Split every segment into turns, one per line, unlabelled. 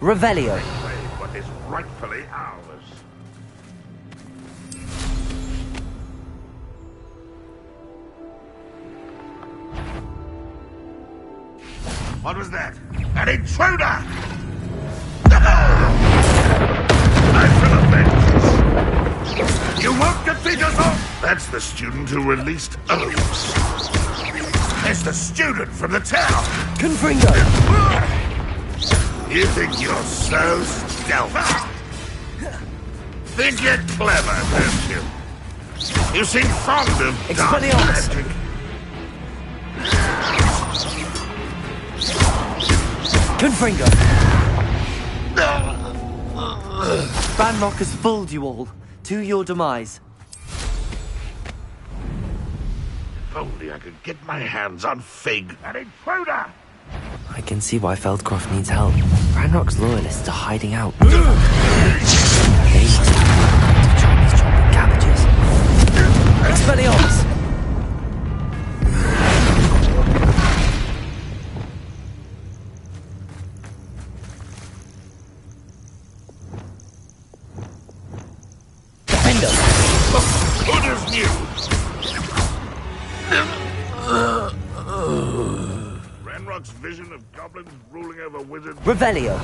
Revelio.
Reclaim what is rightfully ours. What was that? An intruder! I shall avenge! You won't defeat us all! That's the student who released oaths. It's the student from the town!
Confringo!
You think you're so stealthy? Think you're clever, don't you? You seem fond of dark
Expelliarmus!
magic.
Confringo! Banrock has fooled you all. To your demise.
If only I could get my hands on Fig. An intruder!
I can see why Feldcroft needs help. Ranrock's loyalists are hiding out. They must have Chinese chopping cabbages. Expelliarmus! Defender!
Good as new! Ranrock's vision of goblins ruling over wizards.
Revelio!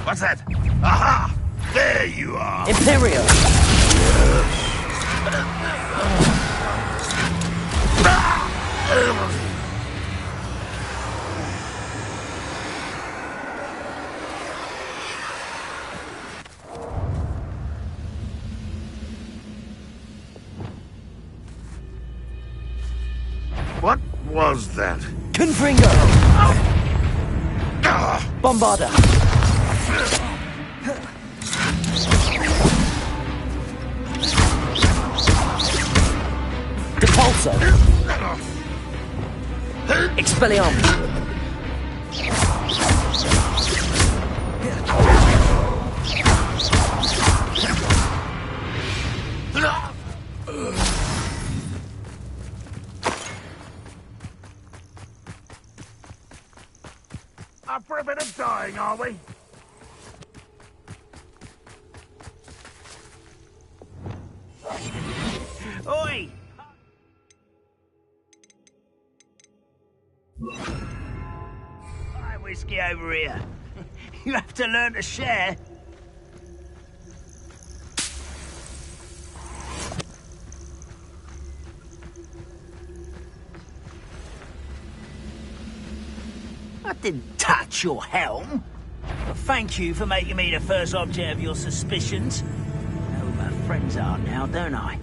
What's that? Aha! There you are!
Imperio!
What was that?
Confringo! Bombarda! Depulso! Expelliarmus!
Up for a bit of dying, are we?
Oi! Hi, whiskey over here. You have to learn to share. I didn't touch your helm. But thank you for making me the first object of your suspicions. I know who my friends are now, don't I?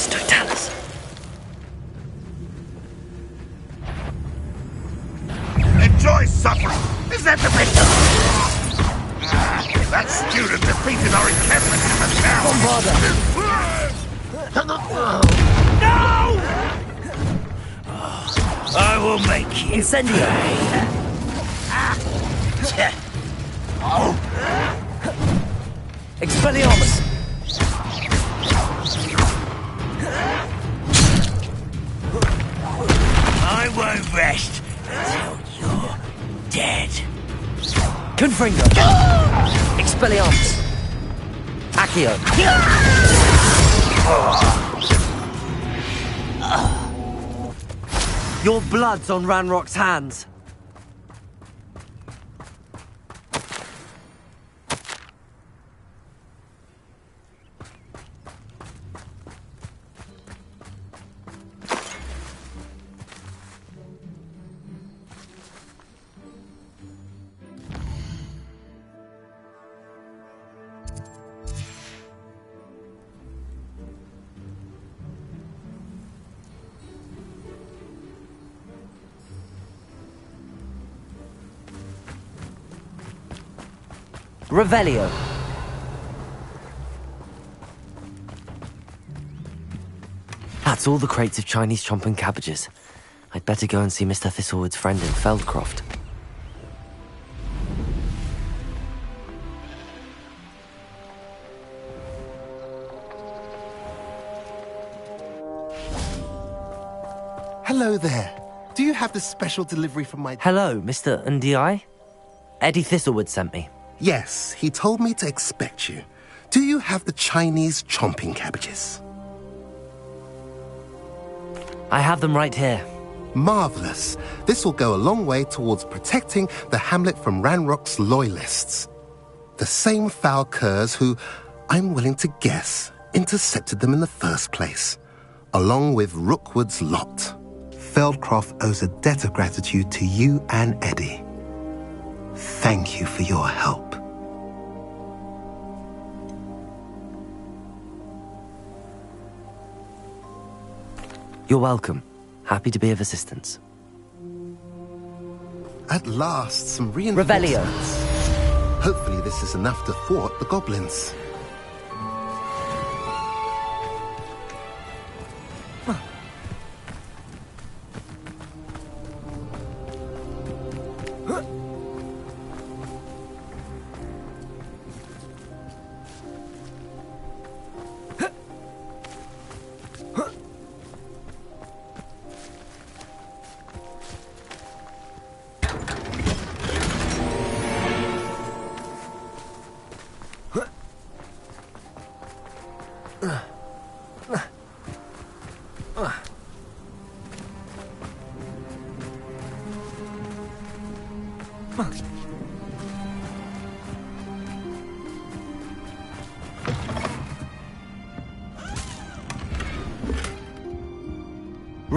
Totalis!
Enjoy suffering! Is that the best? That student defeated our encampment in the town!
Bombarda!
No! I will make you.
Incendio! Expelliarmus!
I won't rest until you're dead.
Confringo! Expelliarmus! Accio! Your blood's on Ranrock's hands. Revelio. That's all the crates of Chinese chomping cabbages. I'd better go and see Mr. Thistlewood's friend in Feldcroft.
Hello there. Do you have the special delivery from my...
Hello, Mr. Ndi? Eddie Thistlewood sent me.
Yes, he told me to expect you. Do you have the Chinese chomping cabbages?
I have them right here.
Marvelous. This will go a long way towards protecting the hamlet from Ranrock's loyalists. The same foul curs who, I'm willing to guess, intercepted them in the first place, along with Rookwood's lot. Feldcroft owes a debt of gratitude to you and Eddie. Thank you for your help.
You're welcome. Happy to be of assistance.
At last, some reinforcements.
Revelio.
Hopefully this is enough to thwart the goblins.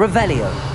Revelio.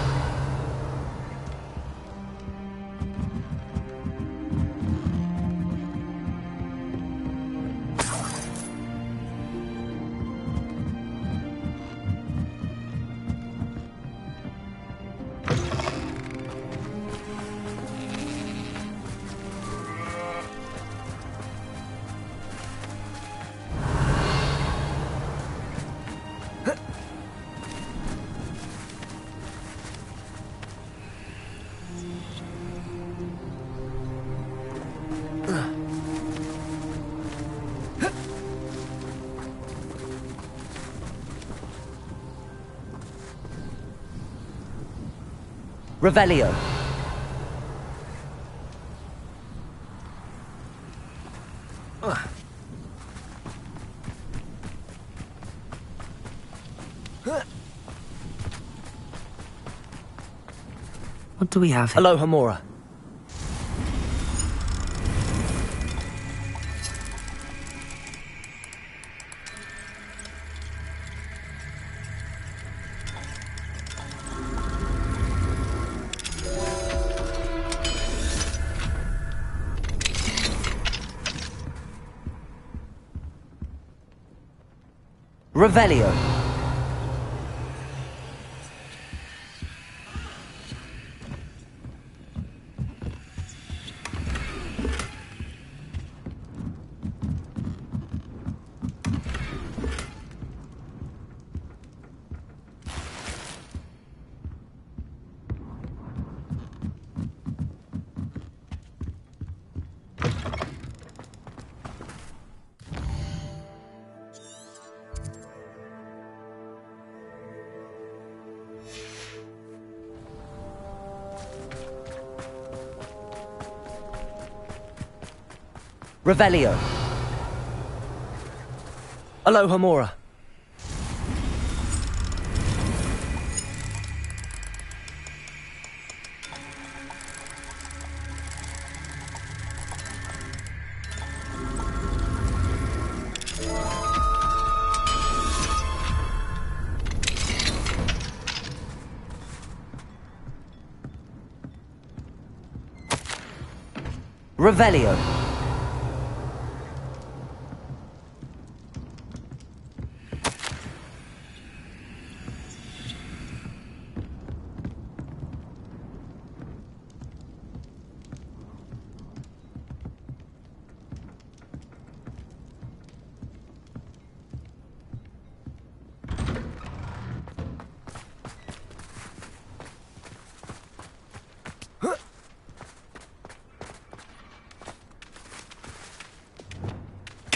Revelio. What do we have here? Aloha Mora. Revelio. Revelio. Aloha Mora. Revelio.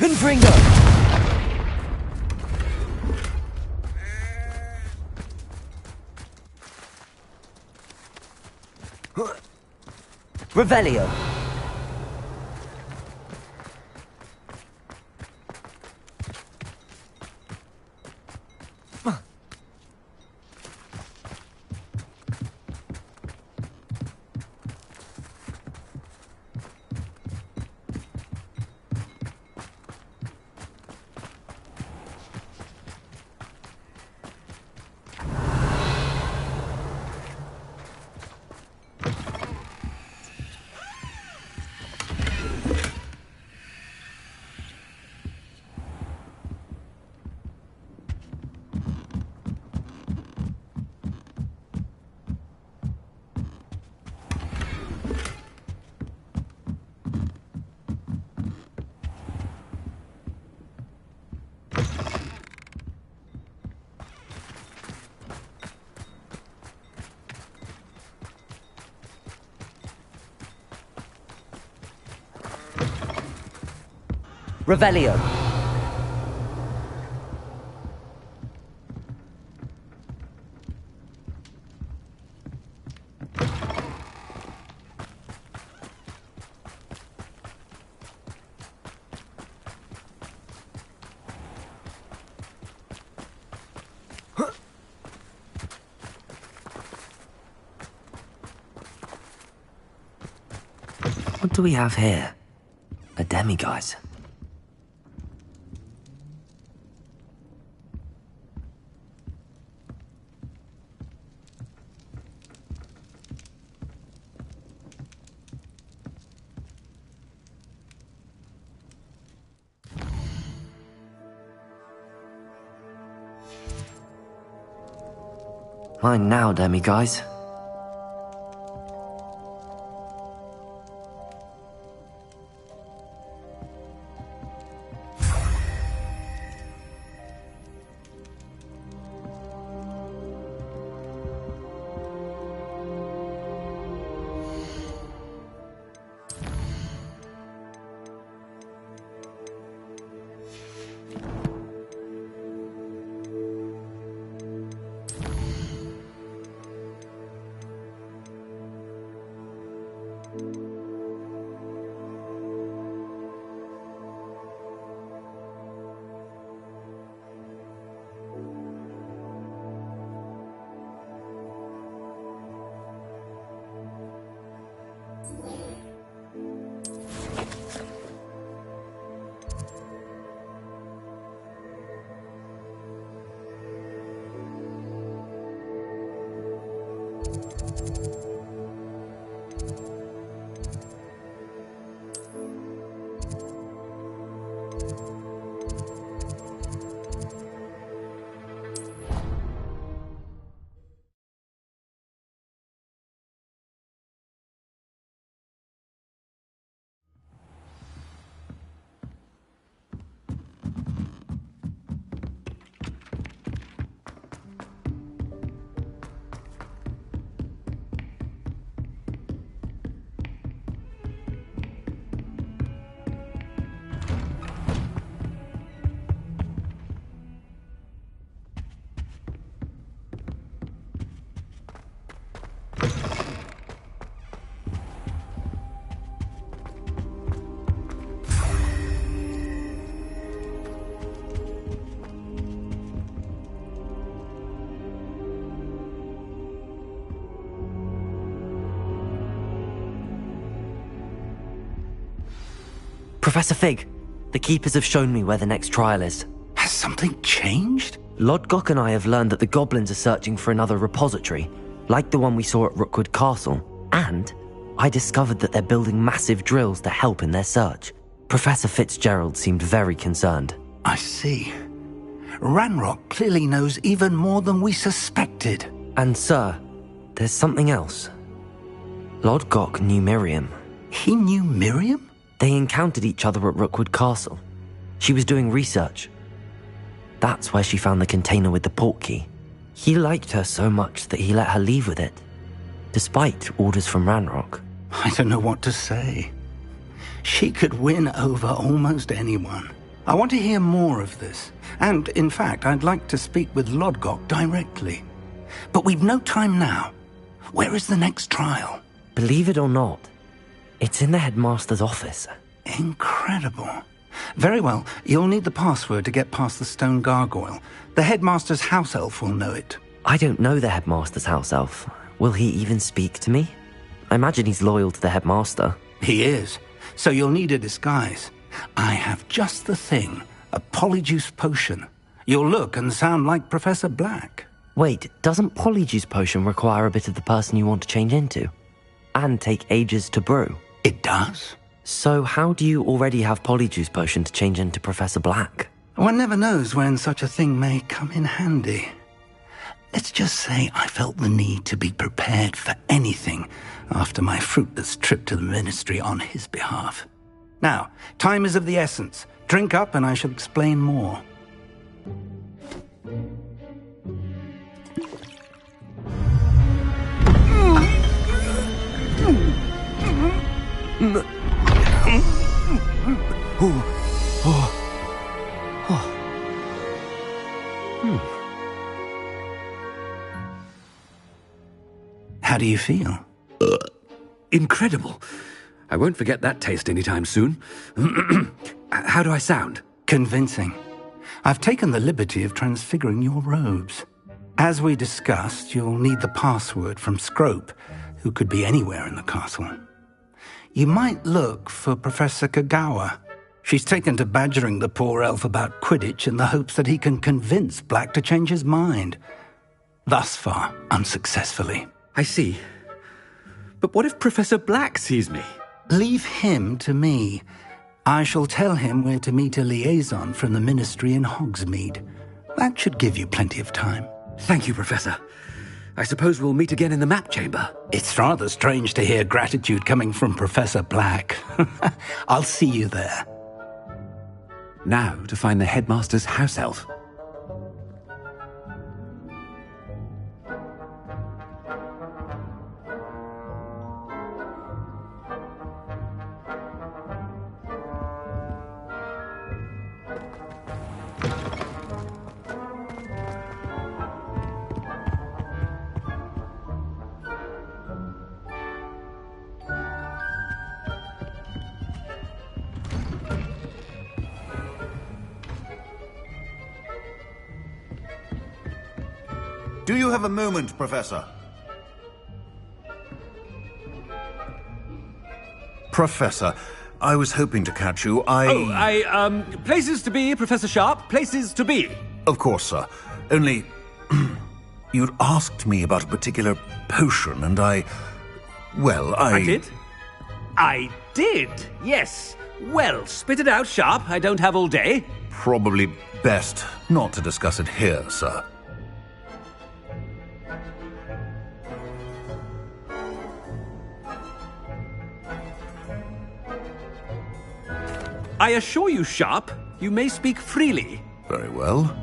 Confringo! Revelio. Revelio. What do we have here? A demiguise. Mine now, demiguise. Professor Fig, the Keepers have shown me where the next trial is.
Has something changed?
Lodgok and I have learned that the goblins are searching for another repository, like the one we saw at Rookwood Castle. And I discovered that they're building massive drills to help in their search. Professor Fitzgerald seemed very concerned.
I see. Ranrock clearly knows even more than we suspected.
And sir, there's something else. Lodgok knew Miriam.
He knew Miriam?
They encountered each other at Rookwood Castle. She was doing research. That's where she found the container with the portkey. He liked her so much that he let her leave with it, despite orders from Ranrock.
I don't know what to say. She could win over almost anyone. I want to hear more of this. And, in fact, I'd like to speak with Lodgok directly. But we've no time now. Where is the next trial?
Believe it or not, it's in the headmaster's office.
Incredible. Very well, you'll need the password to get past the stone gargoyle. The headmaster's house elf will know it.
I don't know the headmaster's house elf. Will he even speak to me? I imagine he's loyal to the headmaster.
He is. So you'll need a disguise. I have just the thing. A polyjuice potion. You'll look and sound like Professor Black.
Wait, doesn't Polyjuice Potion require a bit of the person you want to change into? And take ages to brew?
It does.
So how do you already have Polyjuice Potion to change into Professor Black?
One never knows when such a thing may come in handy. Let's just say I felt the need to be prepared for anything after my fruitless trip to the ministry on his behalf. Now, time is of the essence. Drink up and I shall explain more. How do you feel?
Incredible. I won't forget that taste anytime soon. How do I sound?
Convincing. I've taken the liberty of transfiguring your robes. As we discussed, you'll need the password from Scrope, who could be anywhere in the castle. You might look for Professor Kagawa. She's taken to badgering the poor elf about Quidditch in the hopes that he can convince Black to change his mind. Thus far, unsuccessfully.
I see. But what if Professor Black sees me?
Leave him to me. I shall tell him where to meet a liaison from the ministry in Hogsmeade. That should give you plenty of time.
Thank you, Professor. I suppose we'll meet again in the map chamber.
It's rather strange to hear gratitude coming from Professor Black. I'll see you there.
Now to find the headmaster's house elf.
Do you have a moment, Professor? Professor, I was hoping to catch you.
Places to be, Professor Sharp, places to be.
Of course, sir. Only, you'd asked me about a particular potion, and I
did? I did, yes. Well, spit it out, Sharp. I don't have all day.
Probably best not to discuss it here, sir.
I assure you, Sharp, you may speak freely.
Very well.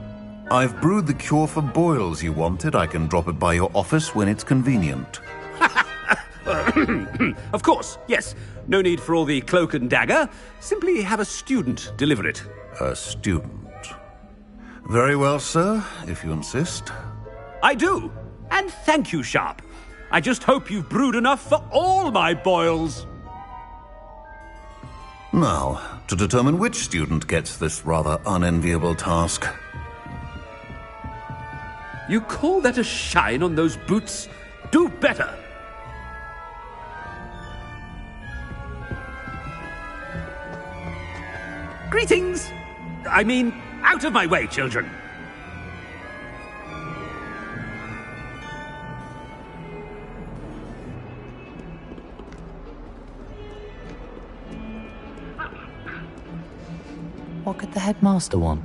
I've brewed the cure for boils you wanted. I can drop it by your office when it's convenient.
Of course, yes. No need for all the cloak and dagger. Simply have a student deliver it.
A student. Very well, sir, if you insist.
I do. And thank you, Sharp. I just hope you've brewed enough for all my boils.
Now, to determine which student gets this rather unenviable task.
You call that a shine on those boots? Do better. Greetings! I mean, out of my way, children.
What could the headmaster want?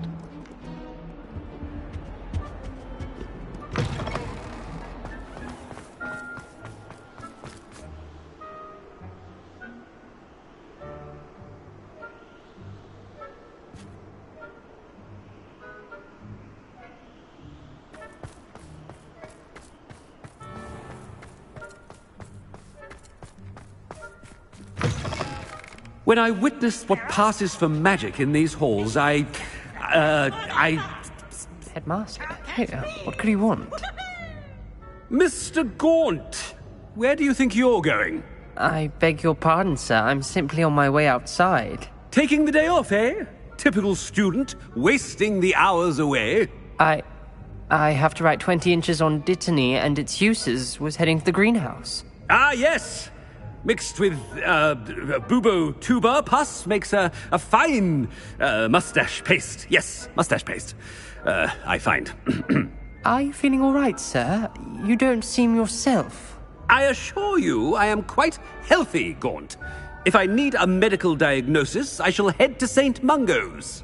When I witnessed what passes for magic in these halls, I...
Headmaster? Hey, what could he want?
Mr. Gaunt, where do you think you're going?
I beg your pardon, sir. I'm simply on my way outside.
Taking the day off, eh? Typical student, wasting the hours away.
I have to write 20 inches on Dittany and its uses. Was heading to the greenhouse.
Ah, yes! Mixed with, bubo tuber pus makes a fine, mustache paste. Yes, mustache paste. I find.
Are you feeling all right, sir? You don't seem yourself.
I assure you I am quite healthy, Gaunt. If I need a medical diagnosis, I shall head to St. Mungo's.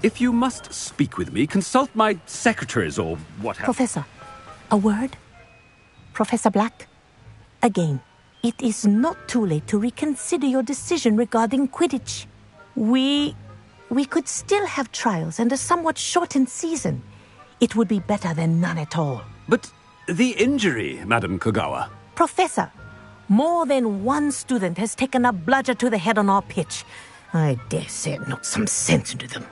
If you must speak with me, consult my secretaries or what have you.
Professor, a word? Professor Black? Again, it is not too late to reconsider your decision regarding Quidditch. We could still have trials and a somewhat shortened season. It would be better than none at all.
But the injury, Madam Kogawa.
Professor, more than one student has taken a bludger to the head on our pitch. I dare say it knocked some sense into them.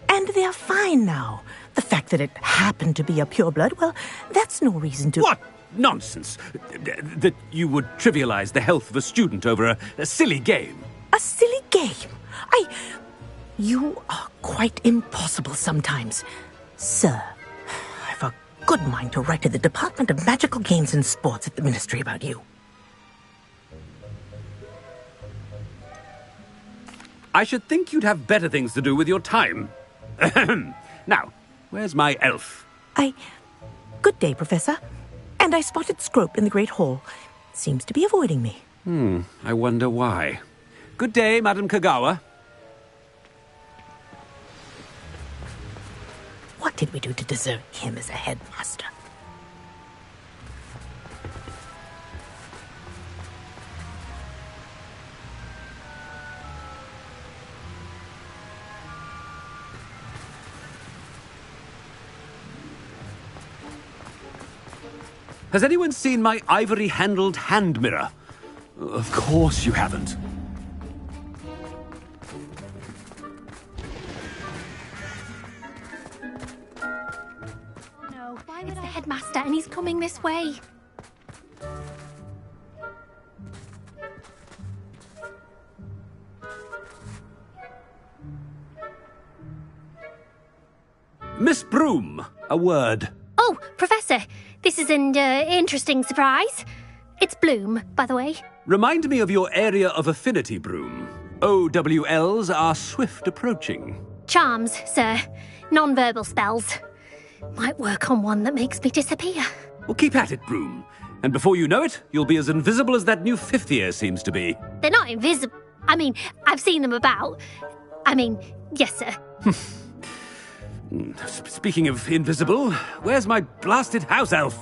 And they're fine now. The fact that it happened to be a pureblood, well, that's no reason to...
What nonsense! That you would trivialize the health of a student over a silly game.
A silly game? You are quite impossible sometimes. Sir, I've a good mind to write to the Department of Magical Games and Sports at the Ministry about you.
I should think you'd have better things to do with your time. Now, where's my elf?
Good day, Professor. And I spotted Scrope in the Great Hall. Seems to be avoiding me.
I wonder why. Good day, Madam Kogawa.
What did we do to deserve him as a headmaster?
Has anyone seen my ivory-handled hand mirror? Of course you haven't.
No, it's the headmaster and he's coming this way.
Miss Broom, a word.
Oh, Professor, this is an interesting surprise. It's Bloom, by the way.
Remind me of your area of affinity, Broom. OWLs are swift approaching.
Charms, sir. Non-verbal spells. Might work on one that makes me disappear.
Well, keep at it, Broom. And before you know it, you'll be as invisible as that new fifth year seems to be.
They're not invisible. I mean, I've seen them about. Yes, sir.
Speaking of invisible, where's my blasted house elf?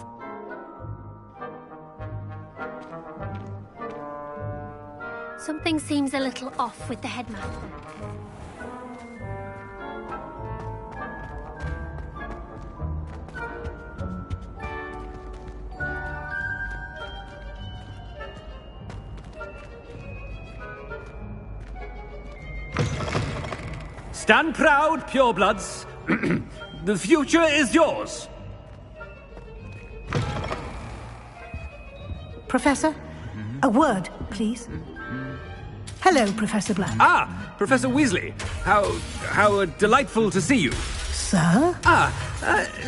Something seems a little off with the headmaster.
Stand proud, purebloods. The future is yours.
Professor, a word, please. Hello, Professor Black.
Ah, Professor Weasley. How delightful to see you.
Sir?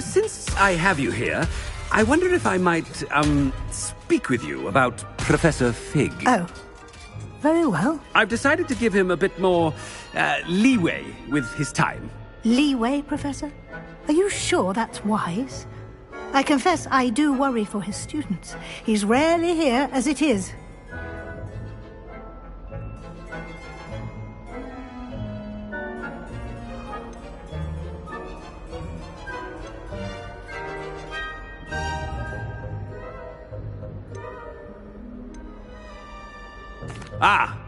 Since I have you here, I wonder if I might, speak with you about Professor Fig.
Oh, very well.
I've decided to give him a bit more, leeway with his time.
Leeway, Professor? Are you sure that's wise? I confess I do worry for his students. He's rarely here as it is.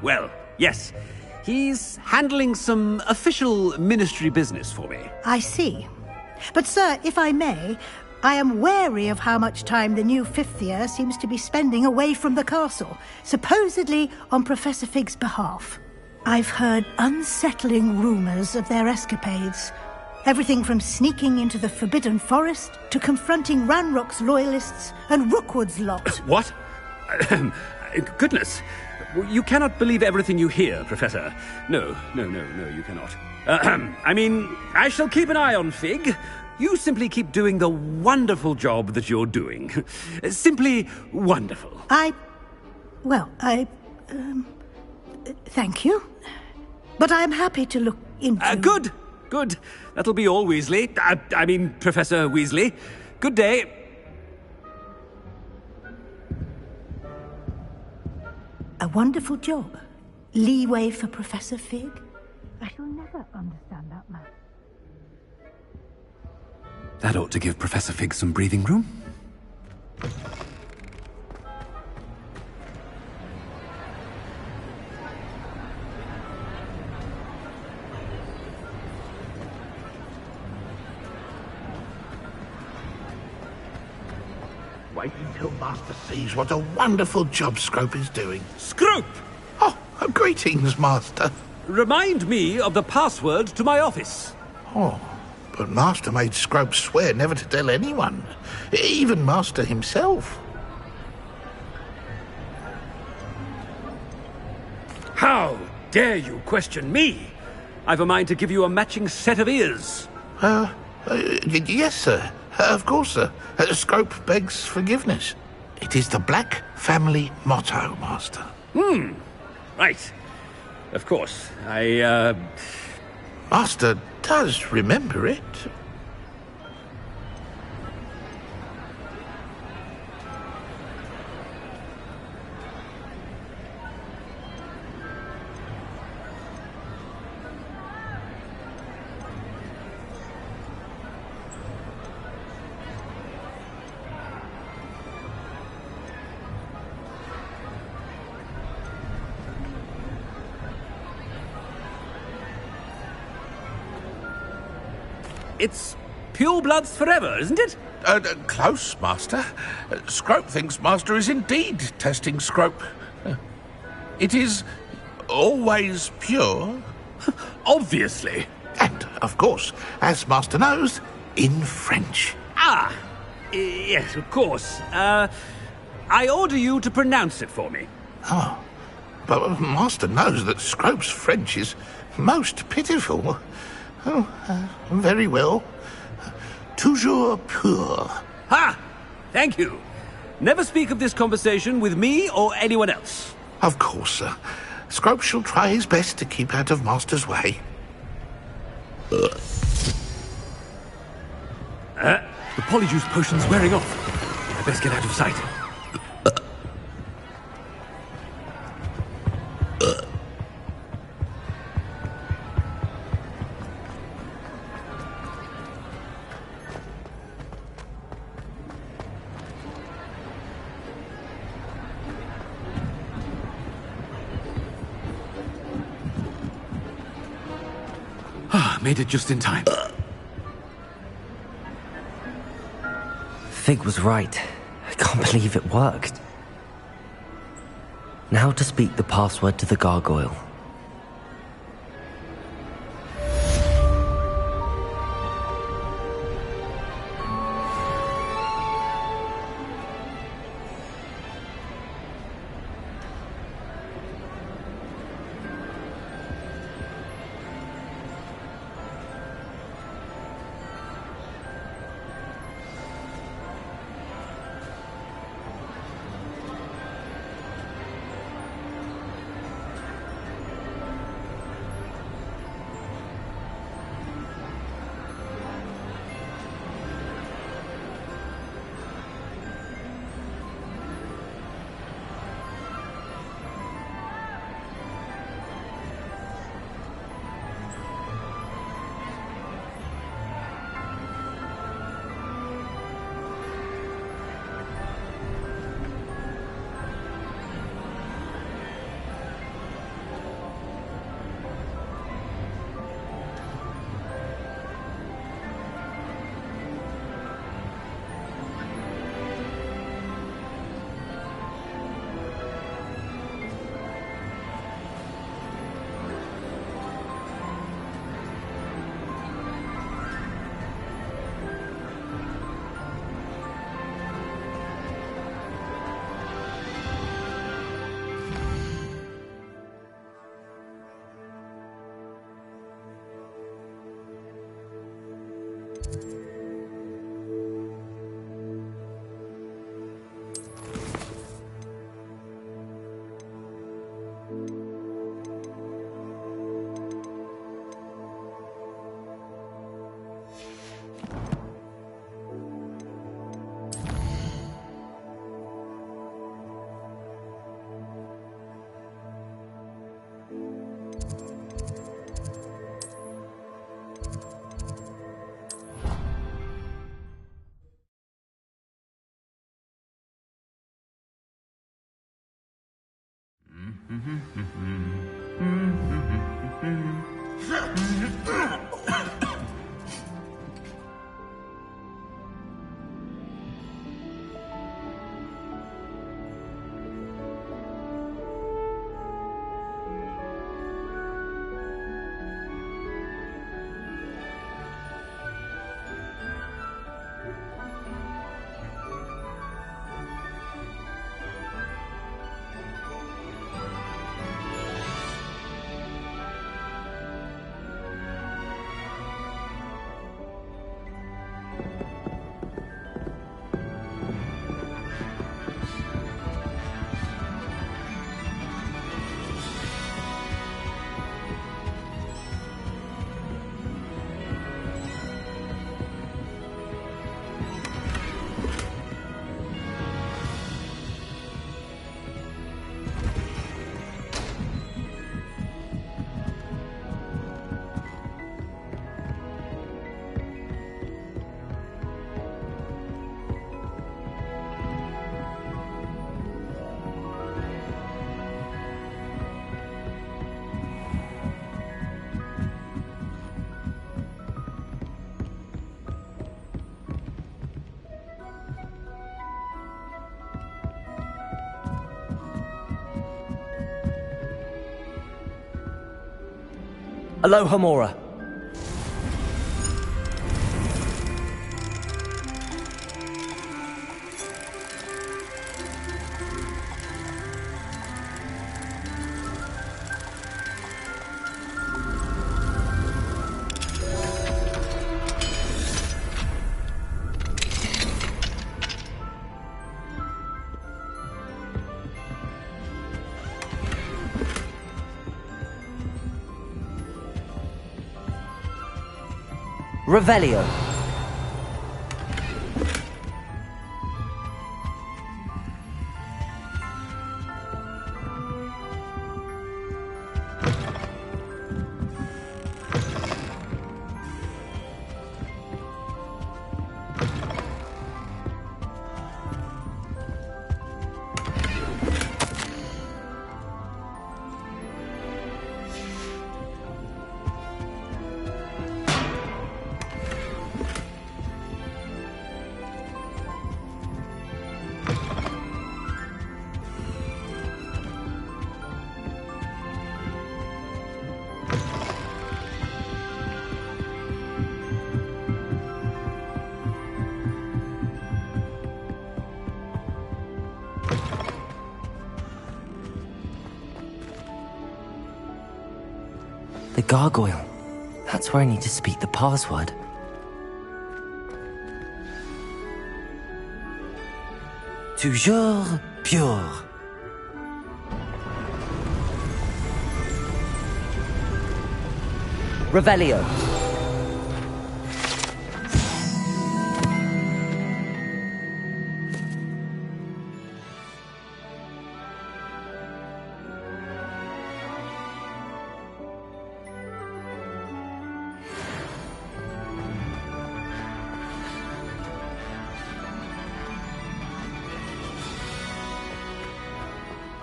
Well, yes. He's handling some official ministry business for me.
I see. But, sir, if I may, I am wary of how much time the new fifth year seems to be spending away from the castle, supposedly on Professor Fig's behalf. I've heard unsettling rumours of their escapades. Everything from sneaking into the Forbidden Forest to confronting Ranrock's loyalists and Rookwood's lot.
What? Goodness. You cannot believe everything you hear, Professor. No, you cannot. I mean, I shall keep an eye on Fig. You simply keep doing the wonderful job that you're doing. Simply wonderful.
Thank you. But I'm happy to look into...
Good. That'll be all, Weasley. I mean, Professor Weasley. Good day.
A wonderful job. Leeway for Professor Fig. I shall never understand that man.
That ought to give Professor Fig some breathing room.
Wait until Master sees what a wonderful job Scrope is doing.
Scrope!
Oh, greetings, Master.
Remind me of the password to my office.
Oh, but Master made Scrope swear never to tell anyone, even Master himself.
How dare you question me? I've a mind to give you a matching set of ears.
Yes, sir. Of course, sir. Scrope begs forgiveness. It is the Black family motto, Master.
Right. Of course.
Master does remember it.
It's purebloods forever, isn't it?
Close, Master. Scrope thinks Master is indeed testing Scrope. It is always pure.
Obviously.
And, of course, as Master knows, in French.
Yes, of course. I order you to pronounce it for me.
Oh, but Master knows that Scrope's French is most pitiful. Very well. Toujours pur.
Ha! Thank you. Never speak of this conversation with me or anyone else.
Of course, sir. Scrope shall try his best to keep out of Master's way.
The polyjuice potion's wearing off. I best get out of sight. Made it just in time.
Fig was right. I can't believe it worked. Now to speak the password to the gargoyle. Aloha Mora. Revelio. The gargoyle. That's where I need to speak the password. Toujours pure. Revelio.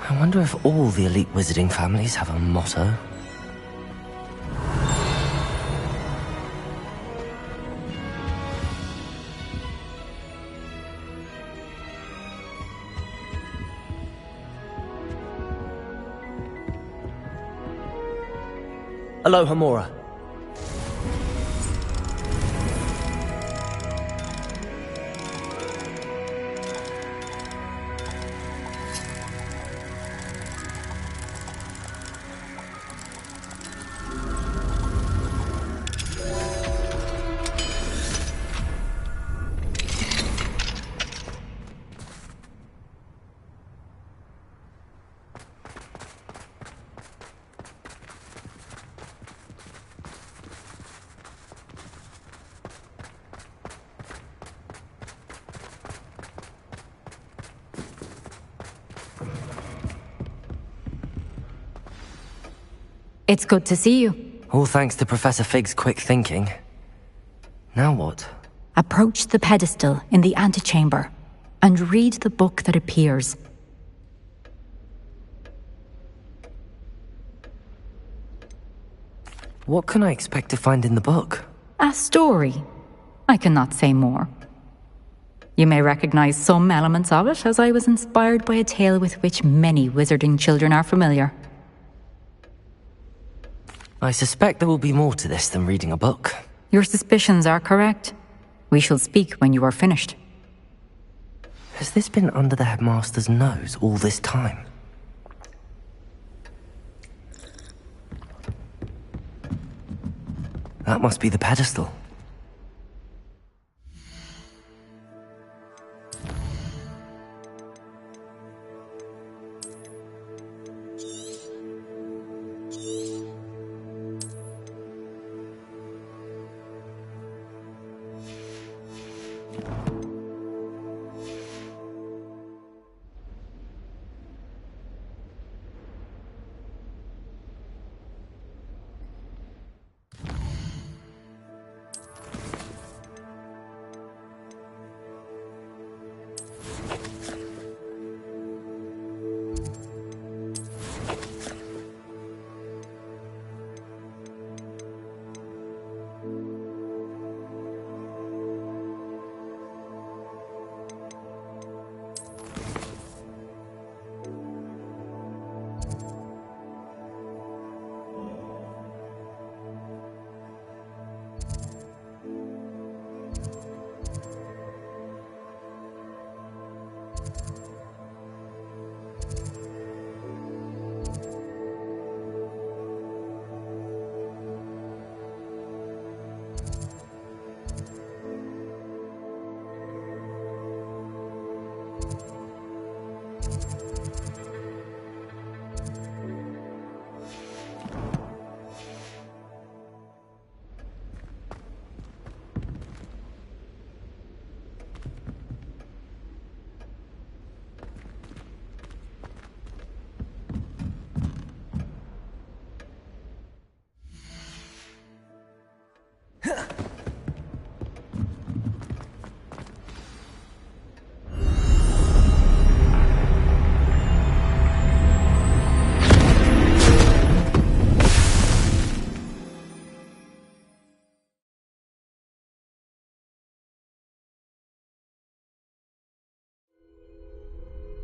I wonder if all the elite wizarding families have a motto. Aloha Mora.
It's good to see you.
All thanks to Professor Fig's quick thinking. Now what?
Approach the pedestal in the antechamber and read the book that appears.
What can I expect to find in the book?
A story. I cannot say more. You may recognize some elements of it, as I was inspired by a tale with which many wizarding children are familiar.
I suspect there will be more to this than reading a book.
Your suspicions are correct. We shall speak when you are finished.
Has this been under the headmaster's nose all this time? That must be the pedestal.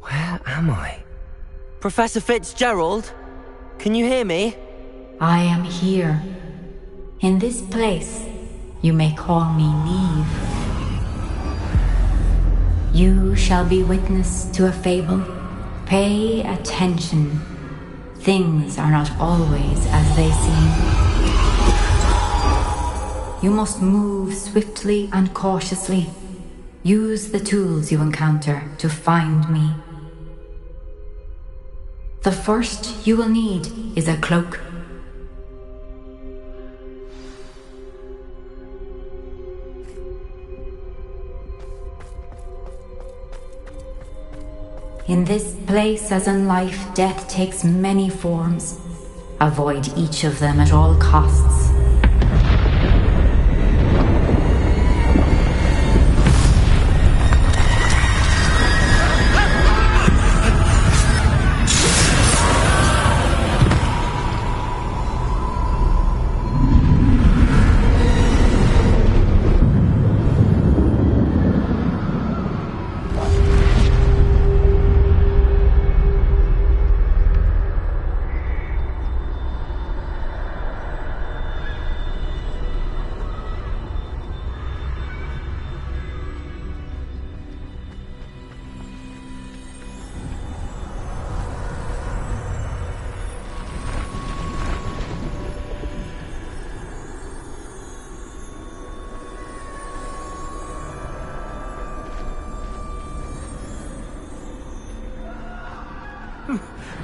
Where am I? Professor Fitzgerald? Can you hear me?
I am here. In this place, you may call me Neve. You shall be witness to a fable. Pay attention. Things are not always as they seem. You must move swiftly and cautiously. Use the tools you encounter to find me. The first you will need is a cloak. In this place, as in life, death takes many forms. Avoid each of them at all costs.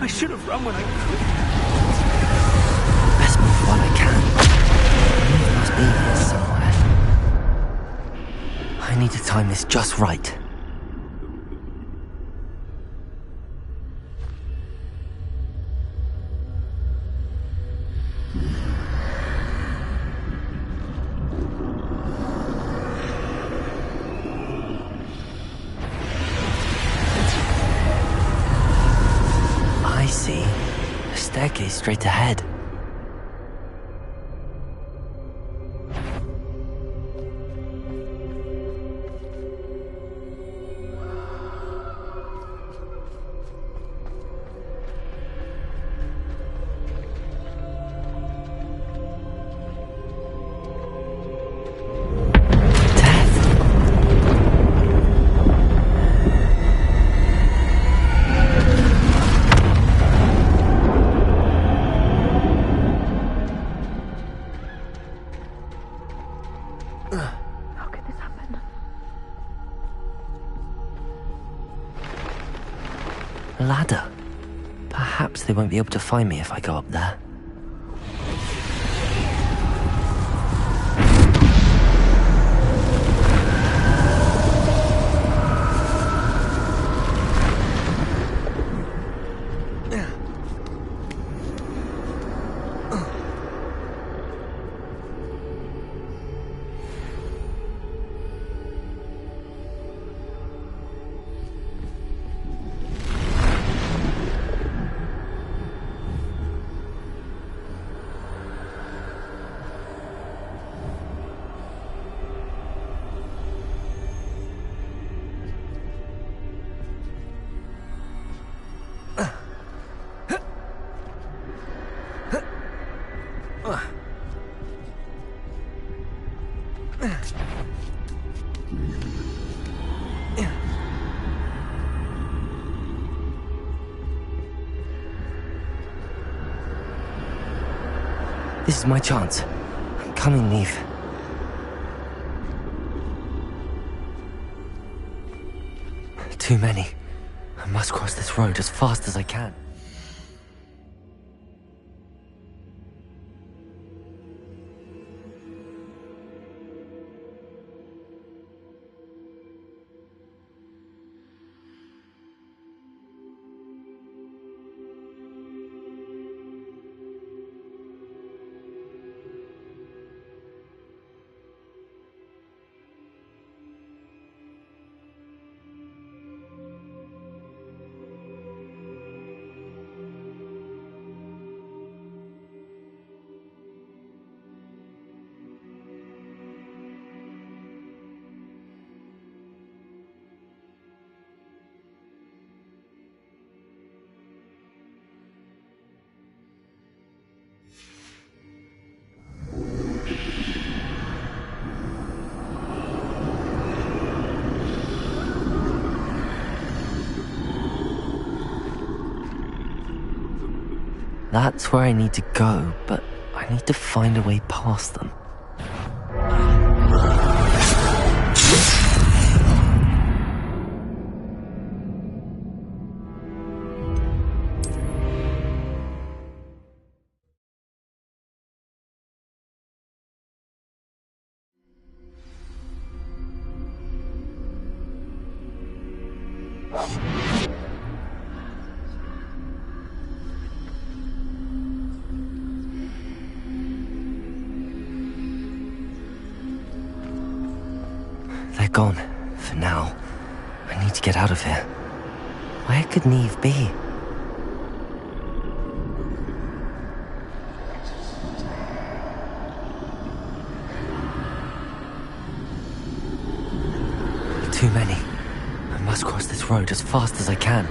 I should have run when I could.
Best move while I can. Neve must be here somewhere. I need to time this just right. I see. A staircase straight ahead.
How could this happen?
A ladder. Perhaps they won't be able to find me if I go up there. This is my chance. I'm coming, Neve. Too many. I must cross this road as fast as I can. That's where I need to go, but I need to find a way past them. They're gone, for now. I need to get out of here. Where could Neve be? Too many. I must cross this road as fast as I can.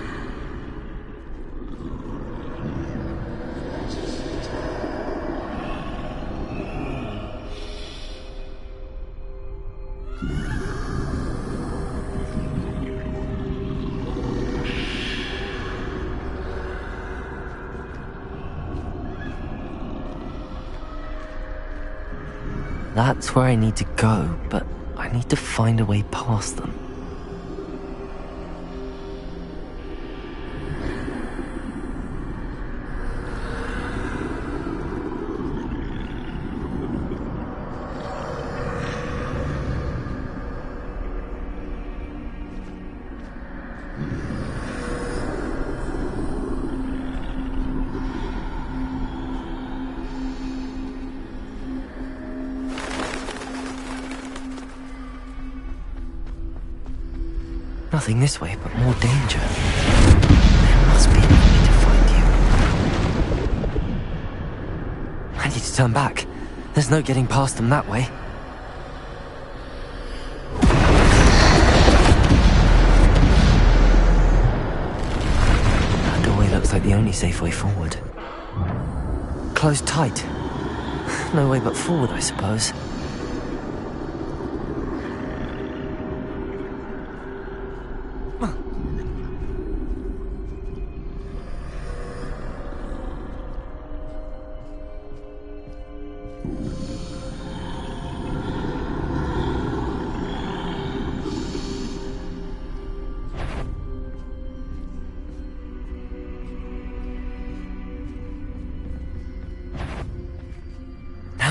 That's where I need to go, but I need to find a way past them. Nothing this way, but more danger. There must be another way to find you. I need to turn back. There's no getting past them that way. That doorway looks like the only safe way forward. Closed tight. No way but forward, I suppose.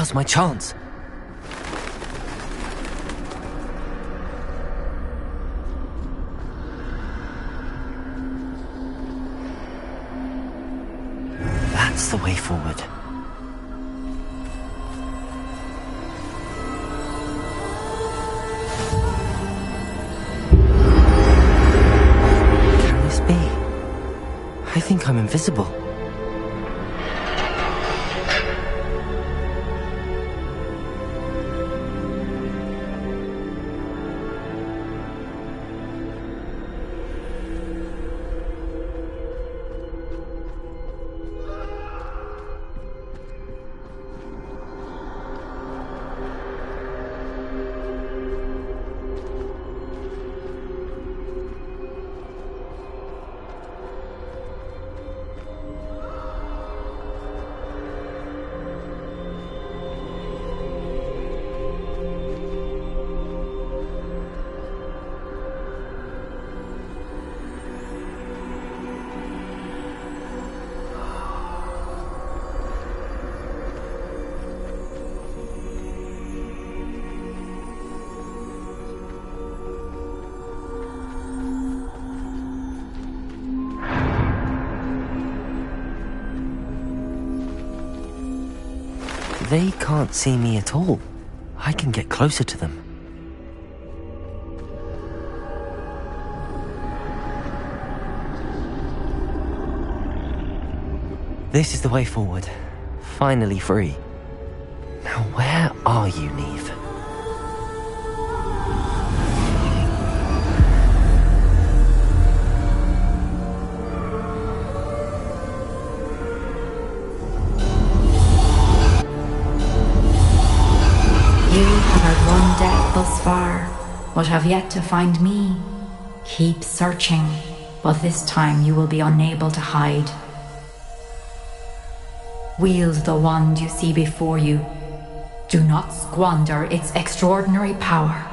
Now's my chance. That's the way forward. Can this be? I think I'm invisible. They can't see me at all. I can get closer to them. This is the way forward. Finally free. Now where are you, Neve?
You have had one death thus far, but have yet to find me. Keep searching, but this time you will be unable to hide. Wield the wand you see before you. Do not squander its extraordinary power.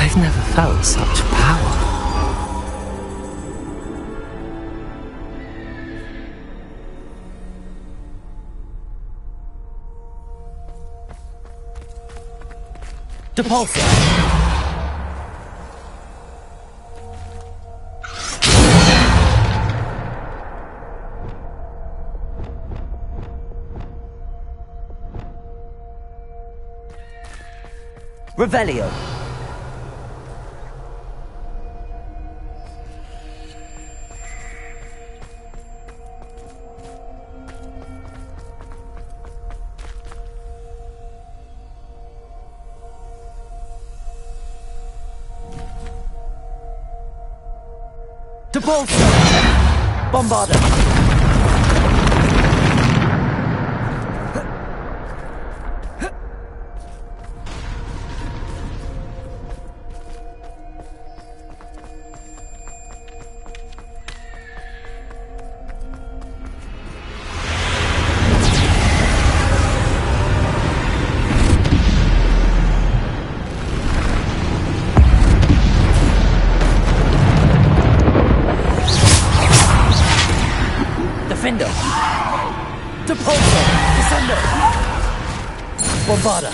I've never felt such power. Depulsor! Revelio! Depulsor! Bombarda! Defender! Depulsor! Descender! Bombarda!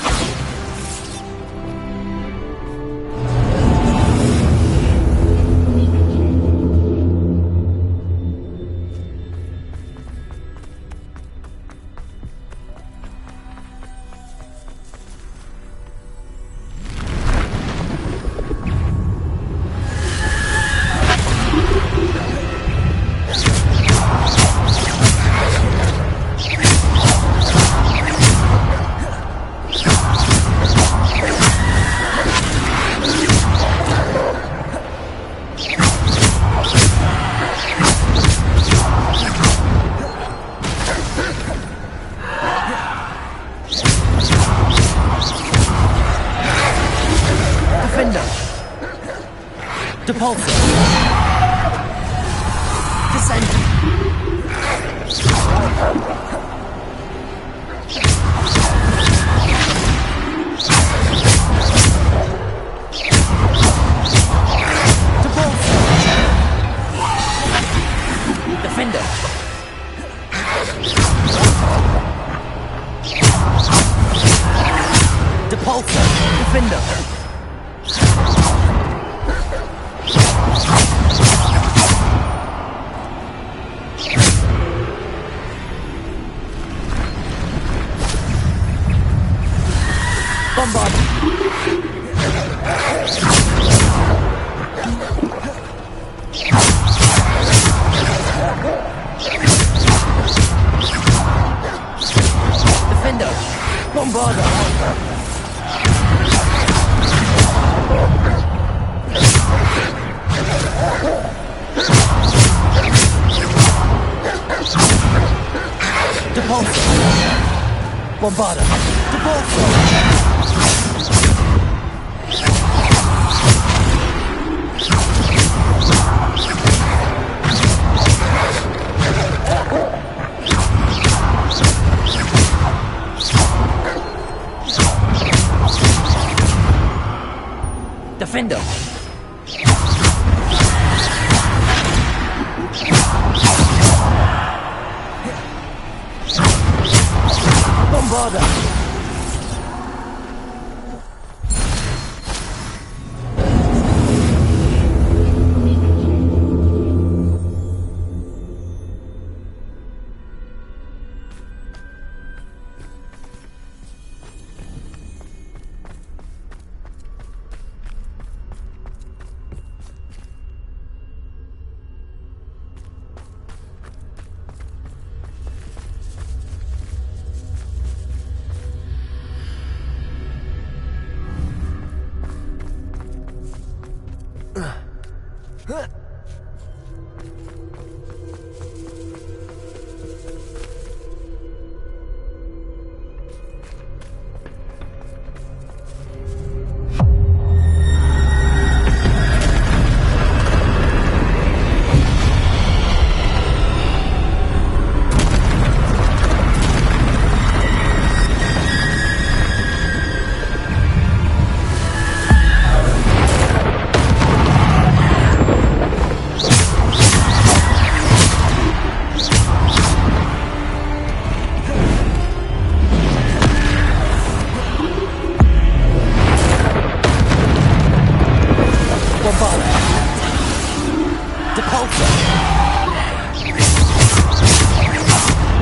Depulsor. Descend. Defender. Depulsor. Defender. Bombard. Defender. Bombarder. Depulsor. Bombarder. Depulsor. Defender. Bombarder.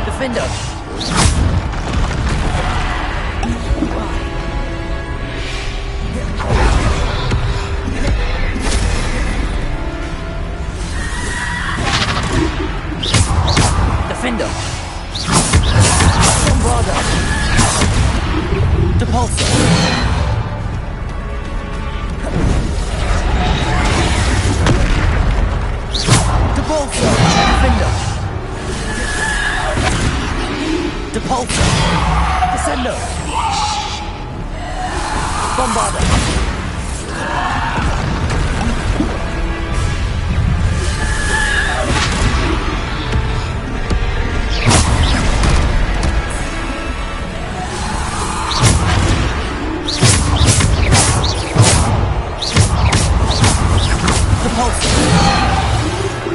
Defender. Defender. Bombarder. Depulsor. Depulsor. Defender. Depulsor. Descender. Bombarder.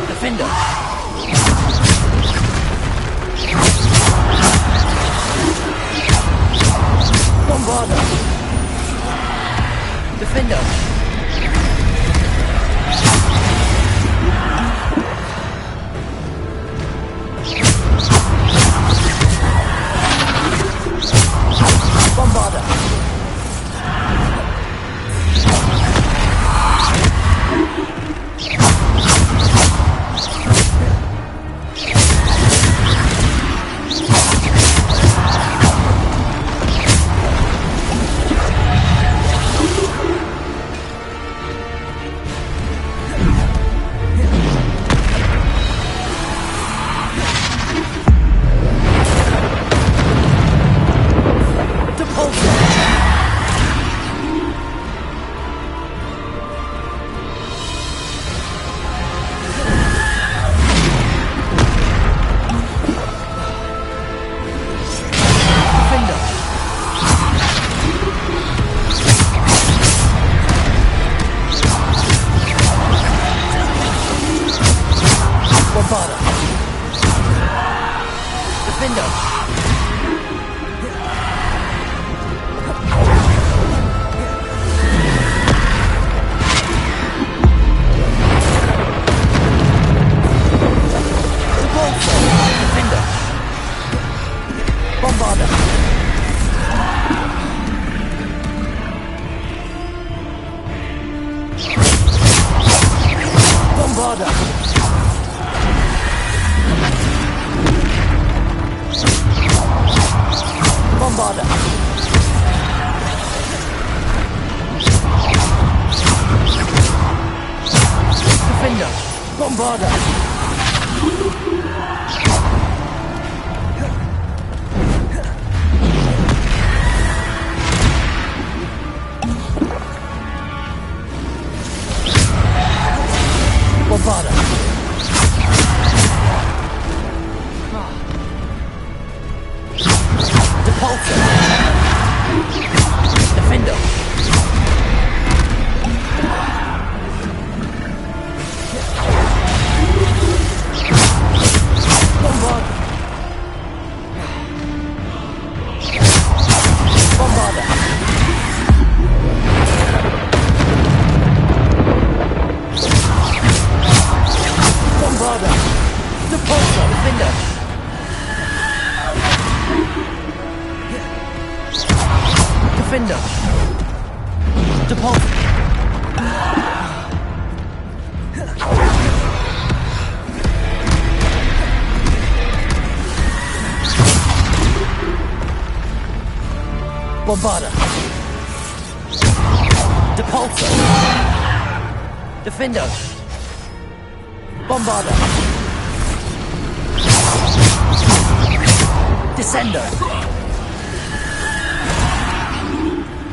Defender. Bombarder. Defender. Bombarder.
Bombarda. Defender. Defender. Bombarda. Bombarda. Bombarda. Defender. Bombarda. Bombarda. Depulsor. Defender. Bombarda. Bombarda. Bombarda. Depulsor. Defender. Defender. Depulsor. Bombarda. Depulsor. Defender. Bombarda. Descender.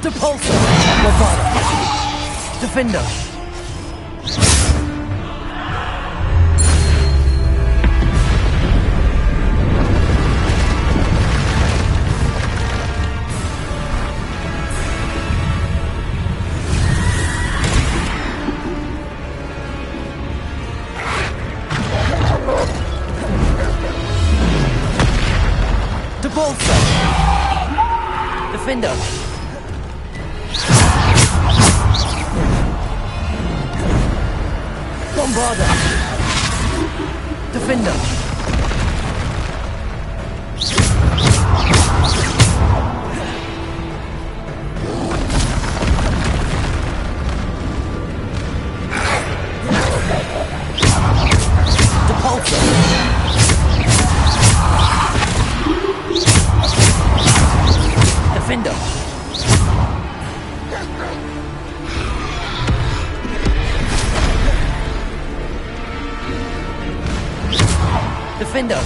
Depulsor. Bombarda. Defender. Depulsor. Defender. Bombarda. Defender. Depulsor. Defender. Defender.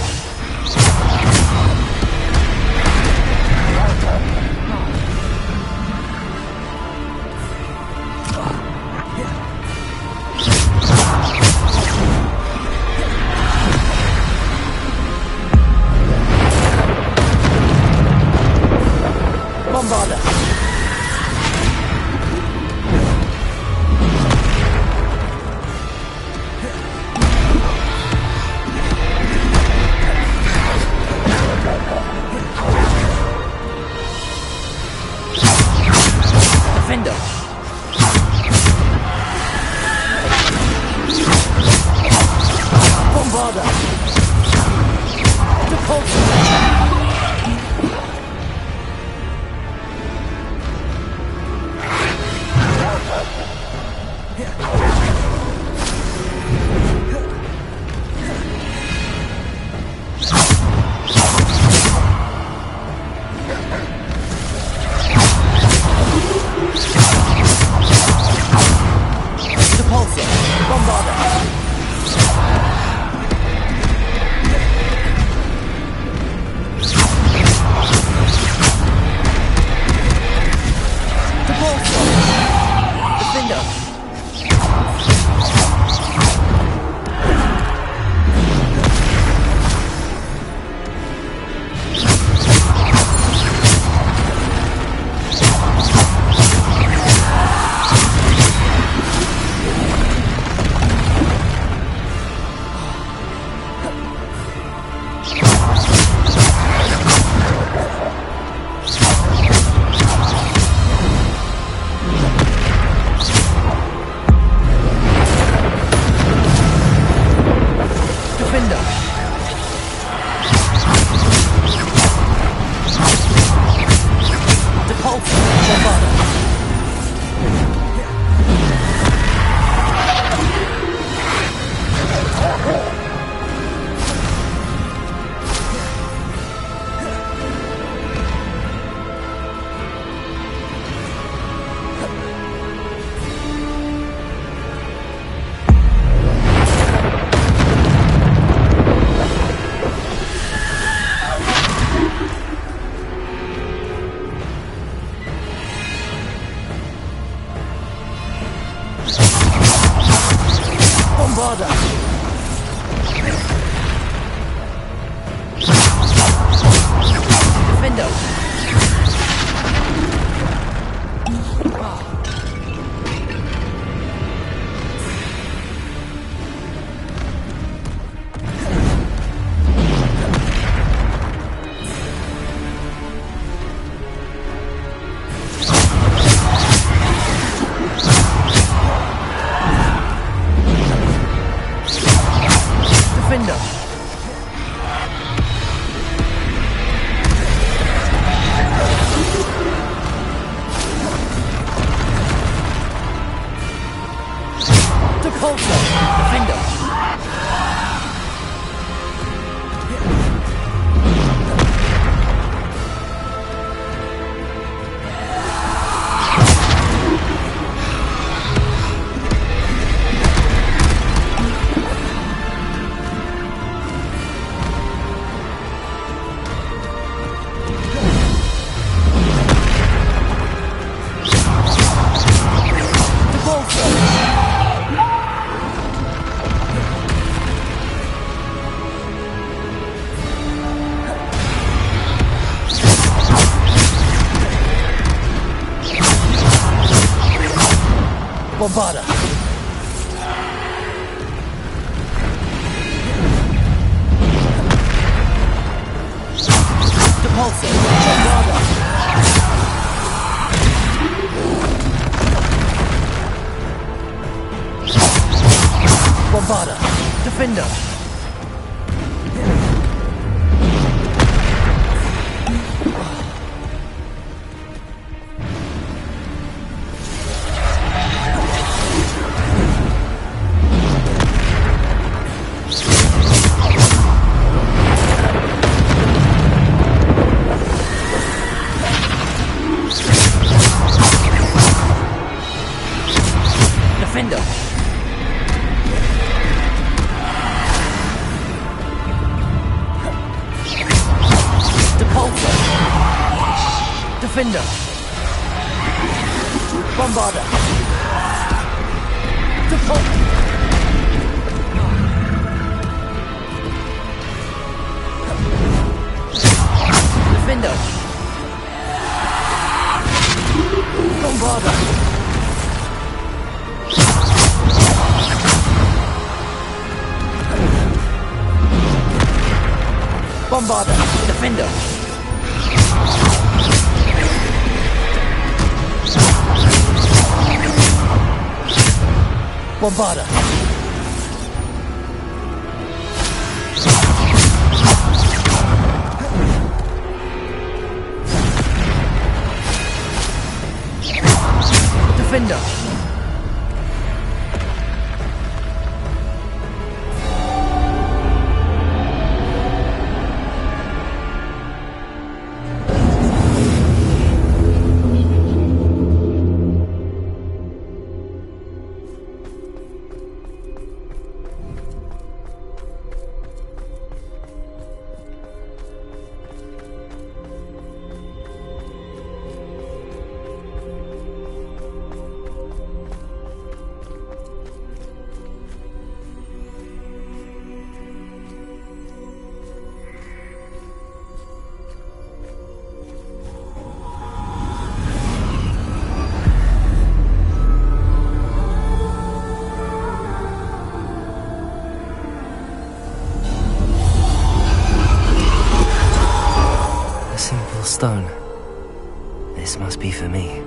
Bombarda. Defender. Bombarda. Depulsor. Depulsor. Bombarda. Depulsor. Defender. Bombarda. Depulso. Bombarda. Bombarda. Defender. Defender. Bombarda. Defender. Bombarda. Bombarda. Defender. Bombarda. Defender.
Stone. This must be for me.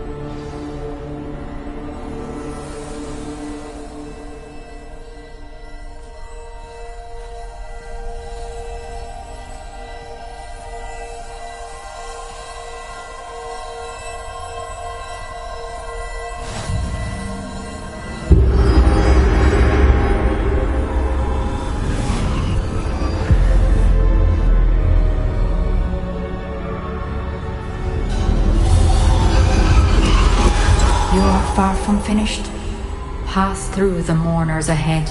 You are far from finished. Pass through the mourners ahead.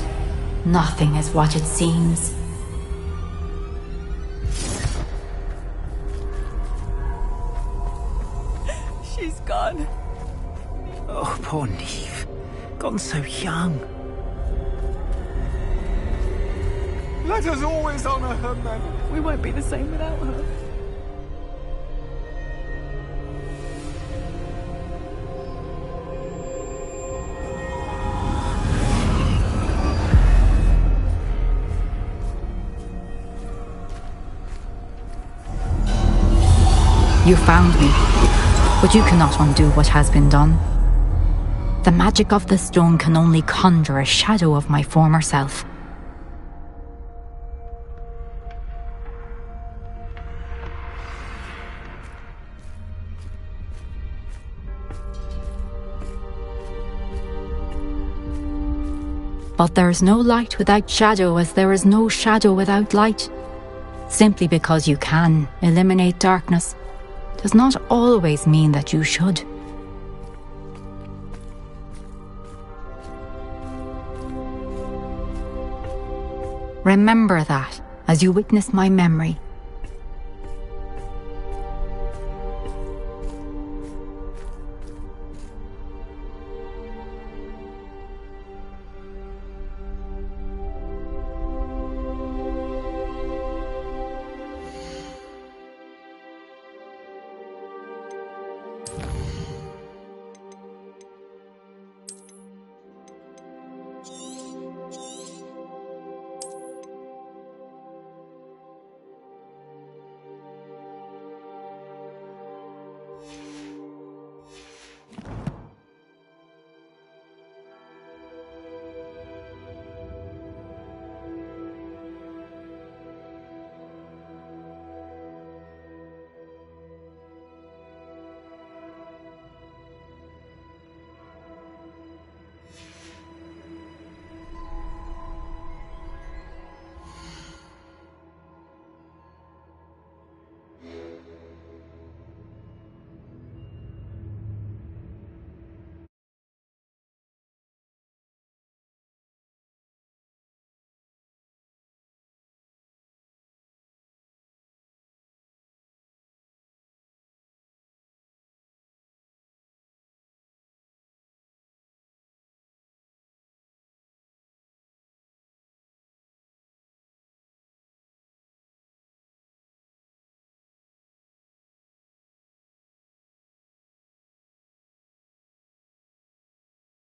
Nothing is what it seems.
She's gone. Oh, poor Neve. Gone so young.
Let us always honor her memory.
We won't be the same without her.
You found me, but you cannot undo what has been done. The magic of the stone can only conjure a shadow of my former self. But there is no light without shadow, as there is no shadow without light. Simply because you can eliminate darkness does not always mean that you should. Remember that as you witness my memory